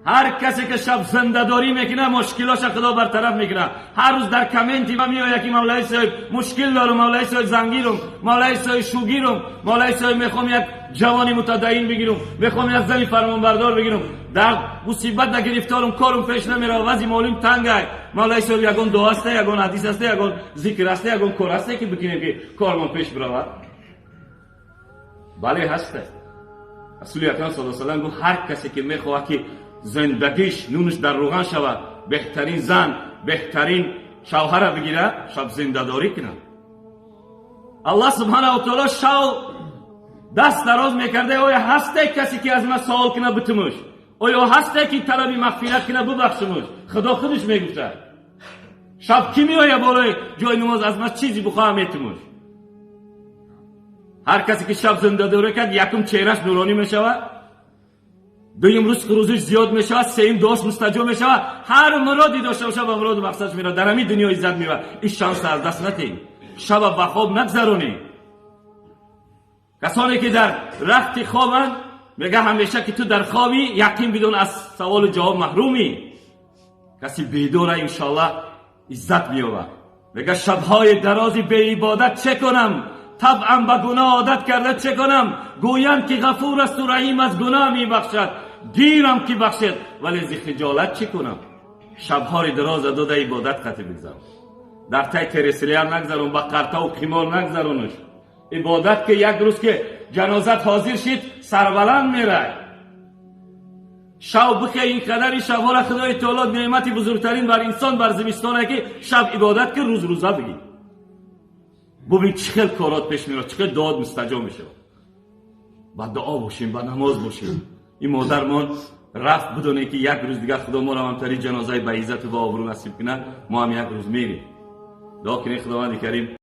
هر کسی که شب زنده‌داری میکنه مشکلاش خدا برطرف میکنه. هر روز در کامنتی من میاد که مولای صاحب مشکل دارم، مولای صاحب زنگیرم، مولای صاحب شوگیرم، مولای صاحب میخوام یک جوانی متدین بگیرم، میخوام یک زنی فرمانبردار بگیرم، در مصیبت در گرفتارم، کارم پیش نمیره، وضع مالیم تنگ است. مولای صاحب یگان دعا است، یگان حدیث است، یگان ذکر است، یگان کار است که بکنیم که کارمان پیش برود. بله هست. رسول اکرم صلی الله علیه و آله گفت هر کسی که میخواد که زندگیش نونش در روغن شود، بهترین زن، بهترین شوهر بگیره، شب زنده‌داری کنه. الله سبحانه و تعالی شب دست دراز میکرده، آیا هسته کسی که از من سوال کنه بتمش؟ آیا هسته که طلب مغفرت کنه ببخشمش؟ خدا خودش میگفته شب کی میآید بالای جای نماز از من چیزی بخواه میتمش؟ هر کسی که شب زنده‌داری کرد، یکم چهرهش نورانی میشود، دویم روز روزش زیاد میشود، سوم دعاش مستجاب میشود، هر مرادی داشته باشه به مراد و مقصدش میره، در همین دنیا عزت میبره. این شانس از دست ندید، شب به خواب نگذرونید. کسانی که در رخت خوابند میگه همیشه که تو در خوابی، یقین بدون از سوال جواب محرومی. کسی بیداره انشالله عزت مییابد. میگه شبهای درازی به عبادت چه کنم؟ طبعا به گناه عادت کرده چه کنم؟ گویند که غفور است و رحیم از گناه میبخشد، دیرم که بخشد ولی ز خجالت چه کنم؟ شبهای دراز داده عبادت خطی بگذارم، در تای ترسلیان نگذارم، با قرطا و قمار نگذارونش. عبادت که یک روز که جنازت حاضر شد سربلند میره. شب بخی اینقدر شبها را خدای تعالی نعمت بزرگترین بر انسان بر زمستانه که شب عبادت که روز روزه بگی. ببین چه خیلی کارات پیش میره، چه خیلی دعات مستجاب میشه. با دعا باشیم، با نماز باشیم. این مادرمان رفت بدونه که یک روز دیگه خدا ما را همتری جنازه به عزت و آبرو نصیب کنه، ما هم یک روز میریم. دعا کنید خداوند کریم